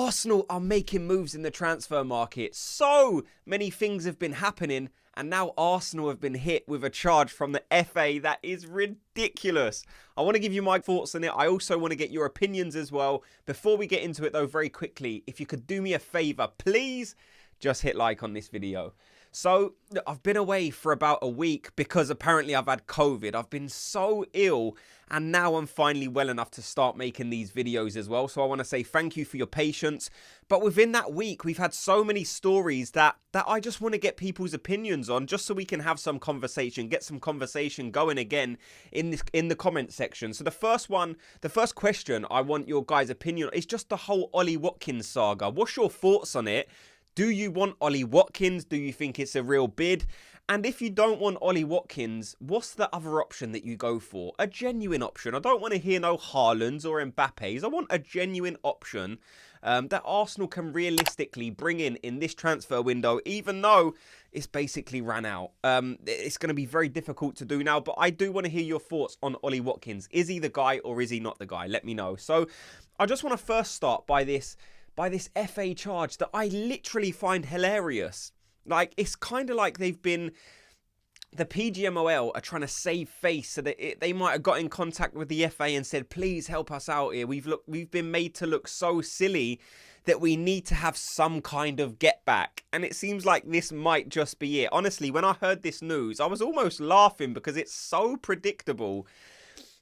Arsenal are making moves in the transfer market. So many things have been happening, and now Arsenal have been hit with a charge from the FA that is ridiculous. I want to give you my thoughts on it. I also want to get your opinions as well. Before we get into it though, very quickly, if you could do me a favour, please just hit like on this video. So, I've been away for about a week because apparently I've had COVID. I've been so ill, and now I'm finally well enough to start making these videos as well. So I want to say thank you for your patience. But within that week, we've had so many stories that I just want to get people's opinions on, just so we can have some conversation, get some conversation going again in the comment section. So the first question I want your guys' opinion on is just the whole Ollie Watkins saga. What's your thoughts on it? Do you want Ollie Watkins? Do you think it's a real bid? And if you don't want Ollie Watkins, what's the other option that you go for? A genuine option. I don't want to hear no Haalands or Mbappes. I want a genuine option that Arsenal can realistically bring in this transfer window, even though it's basically ran out. It's going to be very difficult to do now, but I do want to hear your thoughts on Ollie Watkins. Is he the guy or is he not the guy? Let me know. So I just want to first start by this FA charge that I literally find hilarious. Like, it's kind of like they've been... The pgmol are trying to save face, so that they might have got in contact with the FA and said, please help us out here. We've been made to look so silly that we need to have some kind of get back. And it seems like this might just be it. Honestly, when I heard this news, I was almost laughing because it's so predictable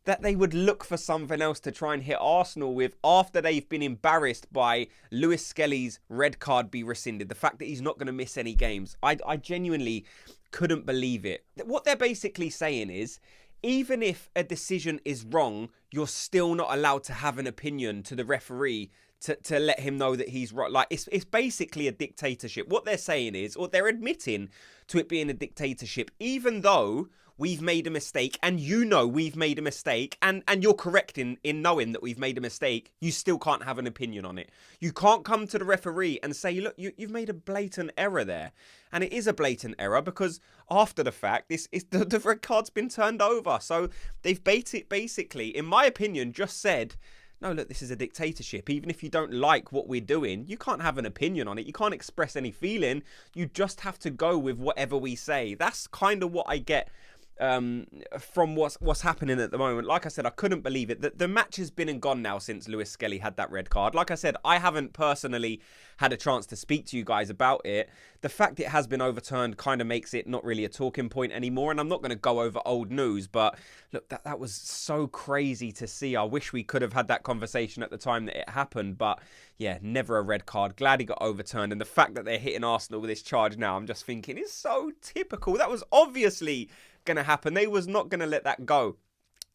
that they would look for something else to try and hit Arsenal with after they've been embarrassed by Lewis Skelly's red card be rescinded. The fact that he's not going to miss any games. I genuinely couldn't believe it. What they're basically saying is, even if a decision is wrong, you're still not allowed to have an opinion to the referee to let him know that he's right. Like, it's basically a dictatorship. What they're saying is, or they're admitting to it being a dictatorship, even though we've made a mistake, and you know we've made a mistake, and you're correct in knowing that we've made a mistake, you still can't have an opinion on it. You can't come to the referee and say, look, you've made a blatant error there. And it is a blatant error because after the fact, the red card's been turned over. So they've basically, in my opinion, just said, no, look, this is a dictatorship. Even if you don't like what we're doing, you can't have an opinion on it. You can't express any feeling. You just have to go with whatever we say. That's kind of what I get from what's happening at the moment. Like I said, I couldn't believe it. The match has been and gone now since Lewis Skelly had that red card. Like I said, I haven't personally had a chance to speak to you guys about it. The fact it has been overturned kind of makes it not really a talking point anymore, and I'm not going to go over old news, but look, that was so crazy to see. I wish we could have had that conversation at the time that it happened, but yeah, never a red card. Glad he got overturned, and the fact that they're hitting Arsenal with this charge now, I'm just thinking, it's so typical. That was obviously going to happen. They was not going to let that go.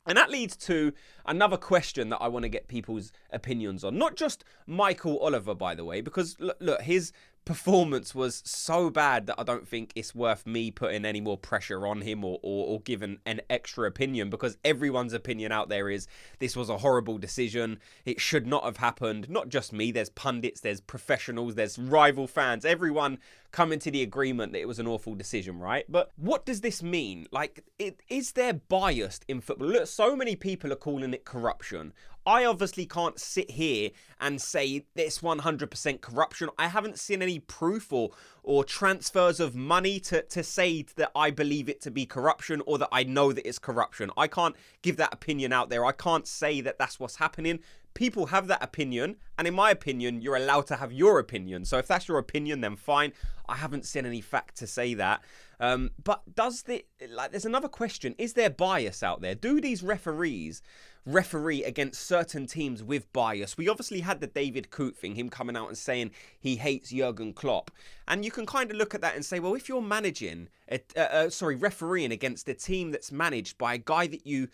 And that leads to another question that I want to get people's opinions on. Not just Michael Oliver, by the way, because look, his performance was so bad that I don't think it's worth me putting any more pressure on him or giving an extra opinion, because everyone's opinion out there is this was a horrible decision. It should not have happened. Not just me. There's pundits, there's professionals, there's rival fans. Everyone coming to the agreement that it was an awful decision, right? But what does this mean? Like, is there bias in football? Look, so many people are calling it corruption. I obviously can't sit here and say it's 100% corruption. I haven't seen any proof or transfers of money to say that I believe it to be corruption or that I know that it's corruption. I can't give that opinion out there. I can't say that that's what's happening. People have that opinion, and in my opinion, you're allowed to have your opinion. So if that's your opinion, then fine. I haven't seen any fact to say that. But there's another question. Is there bias out there? Do these referees referee against certain teams with bias? We obviously had the David Coote thing, him coming out and saying he hates Jurgen Klopp. And you can kind of look at that and say, well, if you're refereeing against a team that's managed by a guy that you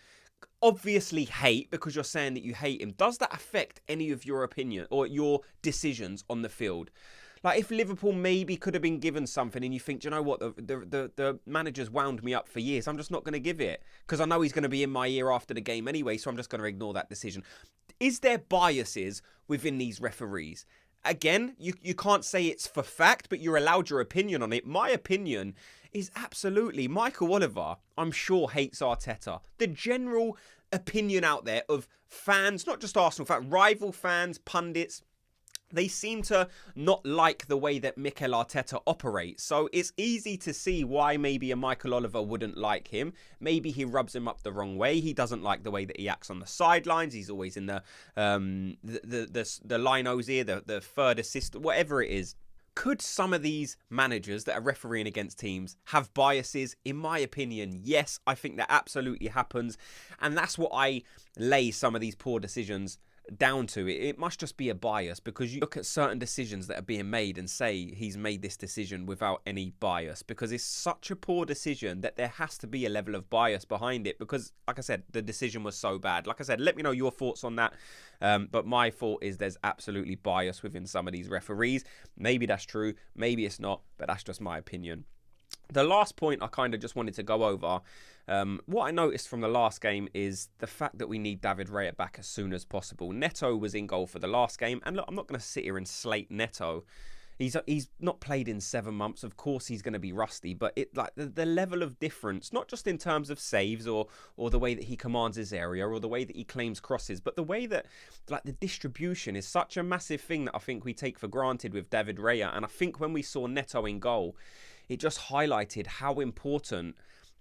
obviously hate because you're saying that you hate him, does that affect any of your opinion or your decisions on the field? Like, if Liverpool maybe could have been given something and you think, do you know what, the manager's wound me up for years, I'm just not going to give it because I know he's going to be in my ear after the game anyway, so I'm just going to ignore that decision. Is there biases within these referees? Again, you can't say it's for fact, but you're allowed your opinion on it. My opinion is absolutely, Michael Oliver, I'm sure, hates Arteta. The general opinion out there of fans, not just Arsenal fans, rival fans, pundits, they seem to not like the way that Mikel Arteta operates. So it's easy to see why maybe a Michael Oliver wouldn't like him. Maybe he rubs him up the wrong way. He doesn't like the way that he acts on the sidelines. He's always in the linos here, the third assist, whatever it is. Could some of these managers that are refereeing against teams have biases? In my opinion, yes, I think that absolutely happens. And that's what I lay some of these poor decisions down to. It must just be a bias, because you look at certain decisions that are being made and say he's made this decision without any bias, because it's such a poor decision that there has to be a level of bias behind it, because like I said, the decision was so bad. Like I said, let me know your thoughts on that, but my thought is there's absolutely bias within some of these referees. Maybe that's true, maybe it's not, but that's just my opinion. The last point I kind of just wanted to go over, what I noticed from the last game is the fact that we need David Raya back as soon as possible. Neto was in goal for the last game, and look, I'm not going to sit here and slate Neto. He's not played in 7 months. Of course he's going to be rusty, but the level of difference, not just in terms of saves or the way that he commands his area or the way that he claims crosses, but the way that the distribution is such a massive thing that I think we take for granted with David Raya. And I think when we saw Neto in goal, it just highlighted how important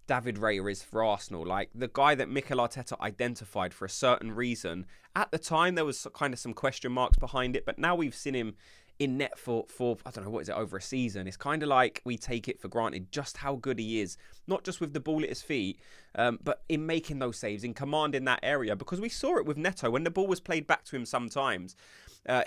David Raya is for Arsenal. Like, the guy that Mikel Arteta identified for a certain reason. At the time, there was kind of some question marks behind it, but now we've seen him in net for I don't know, what is it, over a season. It's kind of like we take it for granted just how good he is, not just with the ball at his feet, but in making those saves, in commanding that area, because we saw it with Neto when the ball was played back to him sometimes.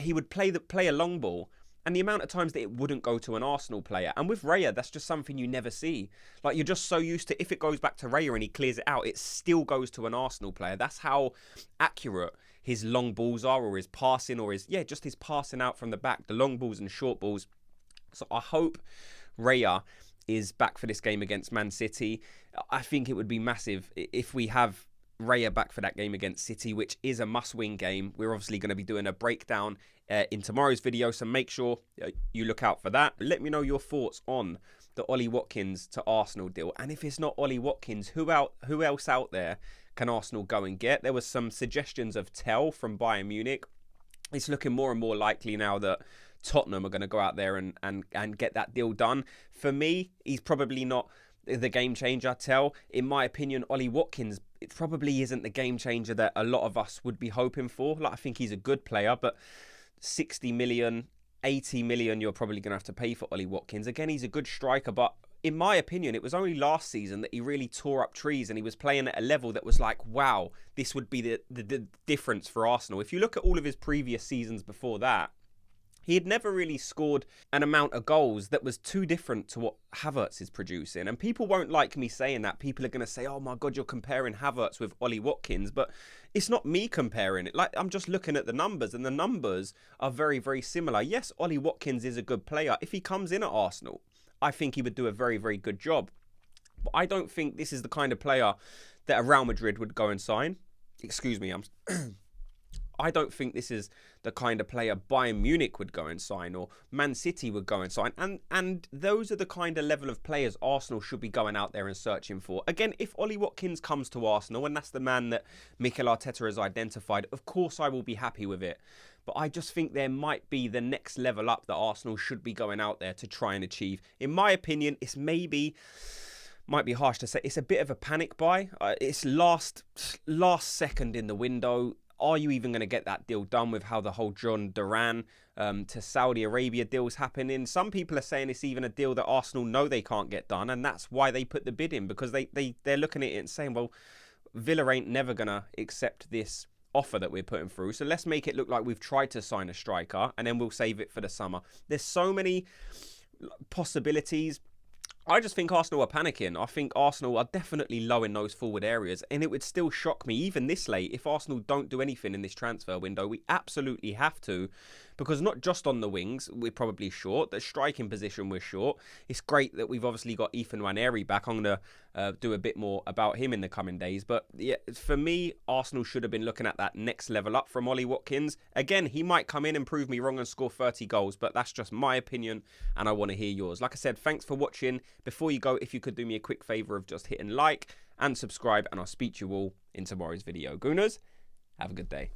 He would play a long ball, and the amount of times that it wouldn't go to an Arsenal player. And with Raya, that's just something you never see. Like, you're just so used to, if it goes back to Raya and he clears it out, it still goes to an Arsenal player. That's how accurate his long balls are, or his passing, or just his passing out from the back, the long balls and short balls. So I hope Raya is back for this game against Man City. I think it would be massive if we have Raya back for that game against City, which is a must-win game. We're obviously going to be doing a breakdown in tomorrow's video, so make sure you look out for that. Let me know your thoughts on the Ollie Watkins to Arsenal deal, and if it's not Ollie Watkins, who else out there can Arsenal go and get? There was some suggestions of Tell from Bayern Munich. It's looking more and more likely now that Tottenham are going to go out there and get that deal done. For me, he's probably not the game changer, Tell. In my opinion, Ollie Watkins, it probably isn't the game changer that a lot of us would be hoping for. Like, I think he's a good player, but 60 million, 80 million, you're probably going to have to pay for Ollie Watkins. Again, he's a good striker, but in my opinion, it was only last season that he really tore up trees, and he was playing at a level that was like, wow, this would be the difference for Arsenal. If you look at all of his previous seasons before that, he had never really scored an amount of goals that was too different to what Havertz is producing. And people won't like me saying that. People are going to say, oh my God, you're comparing Havertz with Ollie Watkins. But it's not me comparing it. Like, I'm just looking at the numbers, and the numbers are very, very similar. Yes, Ollie Watkins is a good player. If he comes in at Arsenal, I think he would do a very, very good job. But I don't think this is the kind of player that a Real Madrid would go and sign. Excuse me, I don't think this is the kind of player Bayern Munich would go and sign, or Man City would go and sign. And those are the kind of level of players Arsenal should be going out there and searching for. Again, if Ollie Watkins comes to Arsenal, and that's the man that Mikel Arteta has identified, of course I will be happy with it. But I just think there might be the next level up that Arsenal should be going out there to try and achieve. In my opinion, it's might be harsh to say, it's a bit of a panic buy. It's last second in the window. Are you even going to get that deal done with how the whole John Duran to Saudi Arabia deal's happening? Some people are saying it's even a deal that Arsenal know they can't get done, and that's why they put the bid in, because they're looking at it and saying, well, Villa ain't never going to accept this offer that we're putting through, so let's make it look like we've tried to sign a striker, and then we'll save it for the summer. There's so many possibilities. I just think Arsenal are panicking. I think Arsenal are definitely low in those forward areas, and it would still shock me, even this late, if Arsenal don't do anything in this transfer window. We absolutely have to, because not just on the wings, we're probably short. The striking position, we're short. It's great that we've obviously got Ethan Nwaneri back. I'm going to do a bit more about him in the coming days. But yeah, for me, Arsenal should have been looking at that next level up from Ollie Watkins. Again, he might come in and prove me wrong and score 30 goals, but that's just my opinion, and I want to hear yours. Like I said, thanks for watching. Before you go, if you could do me a quick favour of just hitting like and subscribe, and I'll speak to you all in tomorrow's video. Gooners, have a good day.